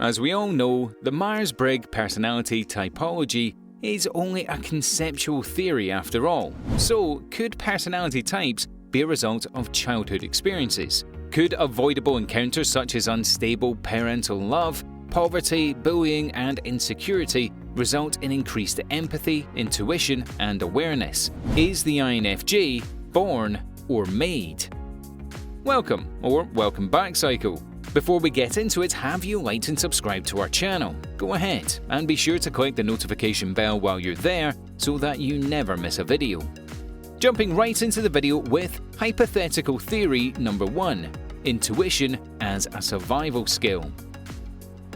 As we all know, the Myers-Briggs personality typology is only a conceptual theory after all. So, could personality types be a result of childhood experiences? Could avoidable encounters such as unstable parental love, poverty, bullying, and insecurity result in increased empathy, intuition, and awareness? Is the INFJ born or made? Welcome back, Psycho. Before we get into it, have you liked and subscribed to our channel? Go ahead, and be sure to click the notification bell while you're there so that you never miss a video. Jumping right into the video with hypothetical theory number 1, intuition as a survival skill.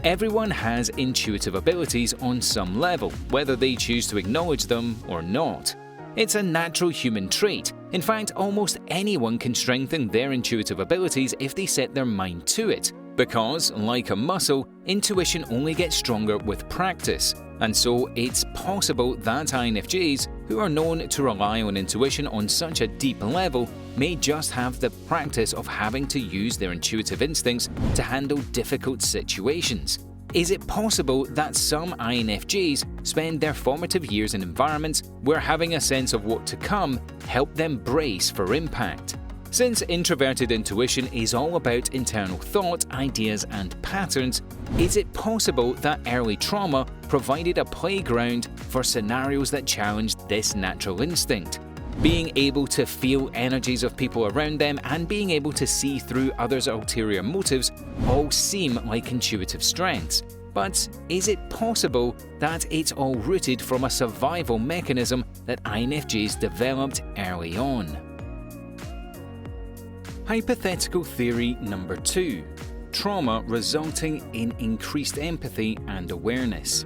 Everyone has intuitive abilities on some level, whether they choose to acknowledge them or not. It's a natural human trait. In fact, almost anyone can strengthen their intuitive abilities if they set their mind to it, because, like a muscle, intuition only gets stronger with practice. And so it's possible that INFJs, who are known to rely on intuition on such a deep level, may just have the practice of having to use their intuitive instincts to handle difficult situations. Is it possible that some INFJs spend their formative years in environments where having a sense of what to come helped them brace for impact? Since introverted intuition is all about internal thought, ideas, and patterns, is it possible that early trauma provided a playground for scenarios that challenged this natural instinct? Being able to feel energies of people around them and being able to see through others' ulterior motives all seem like intuitive strengths. But is it possible that it's all rooted from a survival mechanism that INFJs developed early on? Hypothetical theory number 2, trauma resulting in increased empathy and awareness.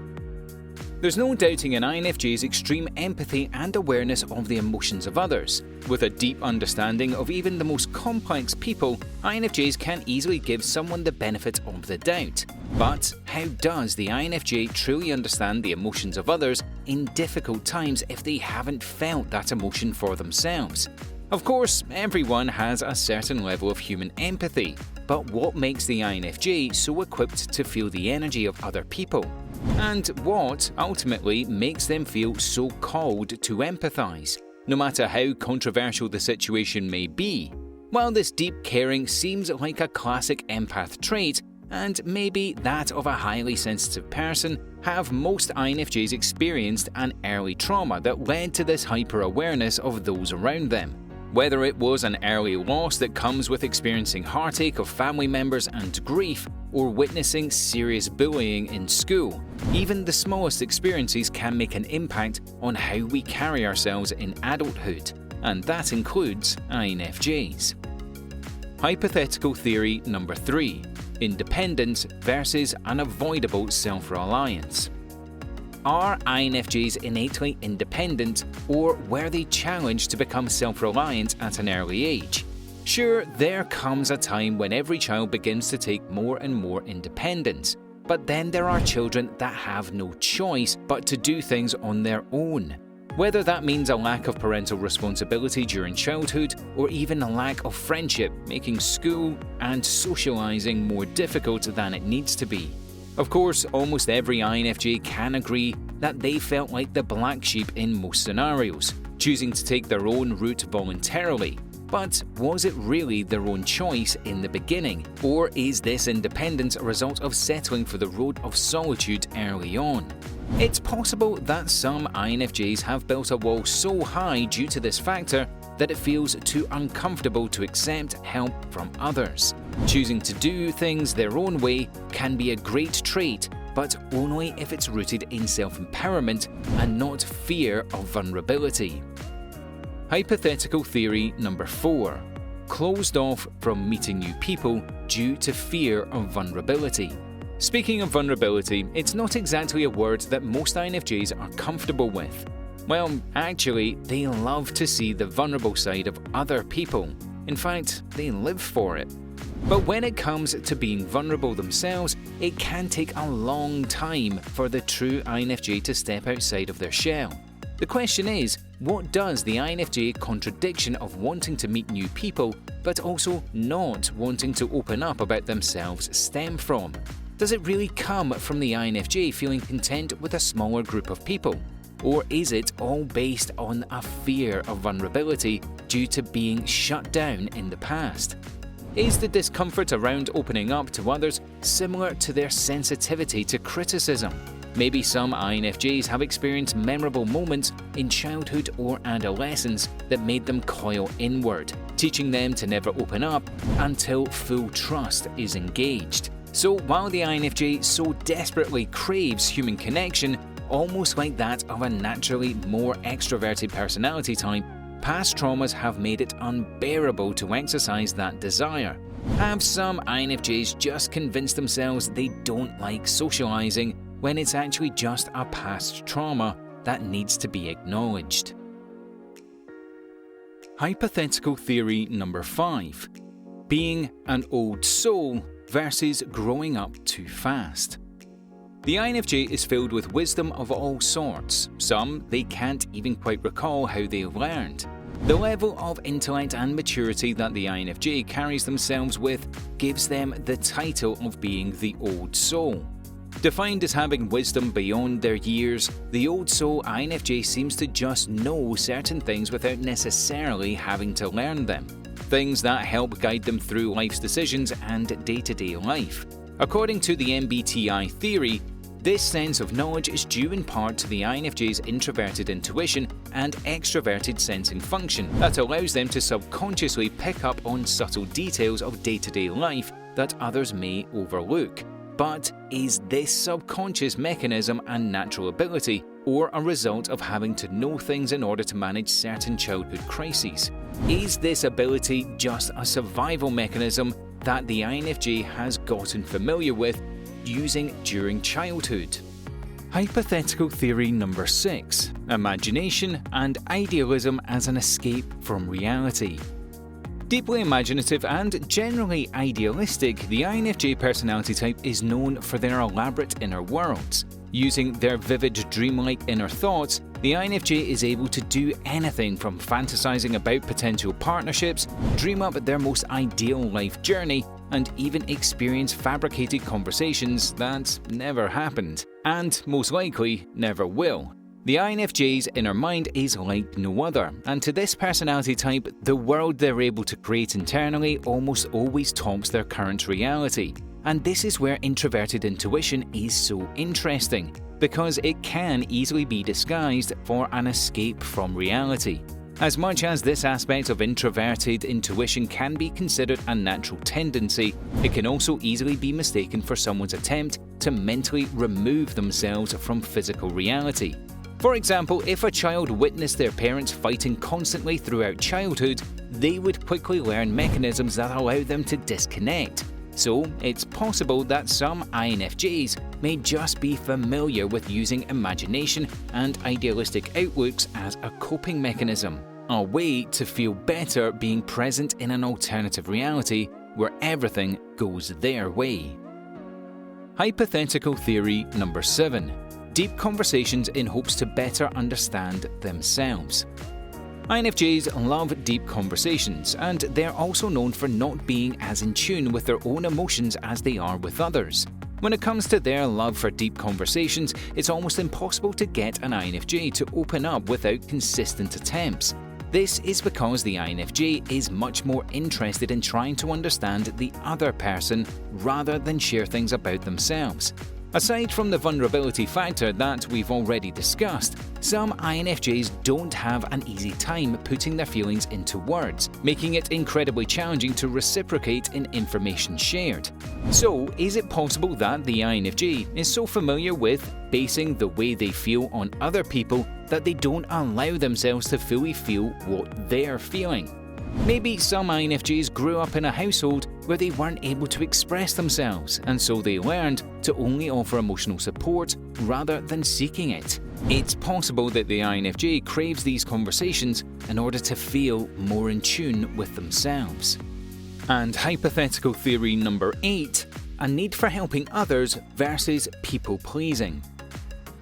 There's no doubting an INFJ's extreme empathy and awareness of the emotions of others. With a deep understanding of even the most complex people, INFJs can easily give someone the benefit of the doubt. But how does the INFJ truly understand the emotions of others in difficult times if they haven't felt that emotion for themselves? Of course, everyone has a certain level of human empathy, but what makes the INFJ so equipped to feel the energy of other people? And what ultimately makes them feel so called to empathize, no matter how controversial the situation may be? While this deep caring seems like a classic empath trait, and maybe that of a highly sensitive person, have most INFJs experienced an early trauma that led to this hyper-awareness of those around them? Whether it was an early loss that comes with experiencing heartache of family members and grief, or witnessing serious bullying in school, even the smallest experiences can make an impact on how we carry ourselves in adulthood, and that includes INFJs. Hypothetical theory number 3, independence versus unavoidable self-reliance. Are INFJs innately independent, or were they challenged to become self-reliant at an early age? Sure, there comes a time when every child begins to take more and more independence, but then there are children that have no choice but to do things on their own. Whether that means a lack of parental responsibility during childhood, or even a lack of friendship, making school and socializing more difficult than it needs to be. Of course, almost every INFJ can agree that they felt like the black sheep in most scenarios, choosing to take their own route voluntarily. But was it really their own choice in the beginning, or is this independence a result of settling for the road of solitude early on? It's possible that some INFJs have built a wall so high due to this factor that it feels too uncomfortable to accept help from others. Choosing to do things their own way can be a great trait, but only if it's rooted in self-empowerment and not fear of vulnerability. Hypothetical theory number 4, closed off from meeting new people due to fear of vulnerability. Speaking of vulnerability, it's not exactly a word that most INFJs are comfortable with. Well, actually, they love to see the vulnerable side of other people. In fact, they live for it. But when it comes to being vulnerable themselves, it can take a long time for the true INFJ to step outside of their shell. The question is, what does the INFJ contradiction of wanting to meet new people, but also not wanting to open up about themselves stem from? Does it really come from the INFJ feeling content with a smaller group of people? Or is it all based on a fear of vulnerability due to being shut down in the past? Is the discomfort around opening up to others similar to their sensitivity to criticism? Maybe some INFJs have experienced memorable moments in childhood or adolescence that made them coil inward, teaching them to never open up until full trust is engaged. So while the INFJ so desperately craves human connection, almost like that of a naturally more extroverted personality type, past traumas have made it unbearable to exercise that desire. Have some INFJs just convinced themselves they don't like socializing when it's actually just a past trauma that needs to be acknowledged? Hypothetical theory number 5. Being an old soul versus growing up too fast. The INFJ is filled with wisdom of all sorts. Some they can't even quite recall how they learned. The level of intellect and maturity that the INFJ carries themselves with gives them the title of being the old soul. Defined as having wisdom beyond their years, the old soul INFJ seems to just know certain things without necessarily having to learn them. Things that help guide them through life's decisions and day-to-day life. According to the MBTI theory, this sense of knowledge is due in part to the INFJ's introverted intuition and extroverted sensing function that allows them to subconsciously pick up on subtle details of day-to-day life that others may overlook. But is this subconscious mechanism a natural ability, or a result of having to know things in order to manage certain childhood crises? Is this ability just a survival mechanism that the INFJ has gotten familiar with using during childhood? Hypothetical theory number 6. Imagination and idealism as an escape from reality. Deeply imaginative and generally idealistic, the INFJ personality type is known for their elaborate inner worlds. Using their vivid dreamlike inner thoughts, the INFJ is able to do anything from fantasizing about potential partnerships, dream up their most ideal life journey, and even experience fabricated conversations that never happened, and most likely never will. The INFJ's inner mind is like no other, and to this personality type, the world they're able to create internally almost always tops their current reality. And this is where introverted intuition is so interesting, because it can easily be disguised for an escape from reality. As much as this aspect of introverted intuition can be considered a natural tendency, it can also easily be mistaken for someone's attempt to mentally remove themselves from physical reality. For example, if a child witnessed their parents fighting constantly throughout childhood, they would quickly learn mechanisms that allow them to disconnect. So, it's possible that some INFJs may just be familiar with using imagination and idealistic outlooks as a coping mechanism, a way to feel better being present in an alternative reality where everything goes their way. Hypothetical theory number 7. Deep conversations in hopes to better understand themselves. INFJs love deep conversations, and they're also known for not being as in tune with their own emotions as they are with others. When it comes to their love for deep conversations, it's almost impossible to get an INFJ to open up without consistent attempts. This is because the INFJ is much more interested in trying to understand the other person rather than share things about themselves. Aside from the vulnerability factor that we've already discussed, some INFJs don't have an easy time putting their feelings into words, making it incredibly challenging to reciprocate in information shared. So, is it possible that the INFJ is so familiar with basing the way they feel on other people that they don't allow themselves to fully feel what they're feeling? Maybe some INFJs grew up in a household where they weren't able to express themselves, and so they learned to only offer emotional support rather than seeking it. It's possible that the INFJ craves these conversations in order to feel more in tune with themselves. And hypothetical theory number 8, a need for helping others versus people-pleasing.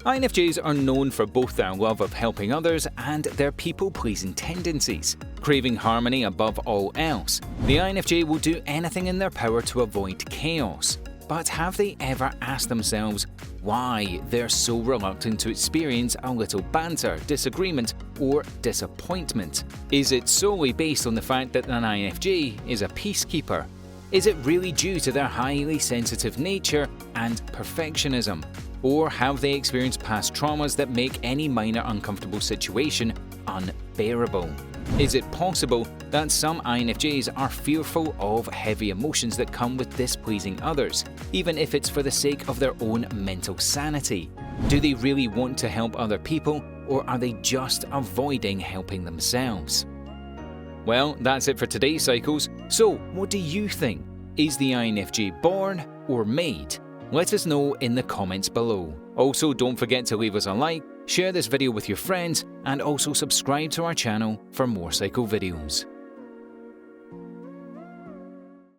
INFJs are known for both their love of helping others and their people-pleasing tendencies. Craving harmony above all else, the INFJ will do anything in their power to avoid chaos. but have they ever asked themselves why they're so reluctant to experience a little banter, disagreement, or disappointment? Is it solely based on the fact that an INFJ is a peacekeeper? Is it really due to their highly sensitive nature and perfectionism? Or have they experienced past traumas that make any minor uncomfortable situation unbearable? Is it possible that some INFJs are fearful of heavy emotions that come with displeasing others, even if it's for the sake of their own mental sanity? Do they really want to help other people, or are they just avoiding helping themselves? Well, that's it for today's Cycles. So, what do you think? Is the INFJ born or made? Let us know in the comments below. Also, don't forget to leave us a like, share this video with your friends, and also subscribe to our channel for more Cycle videos.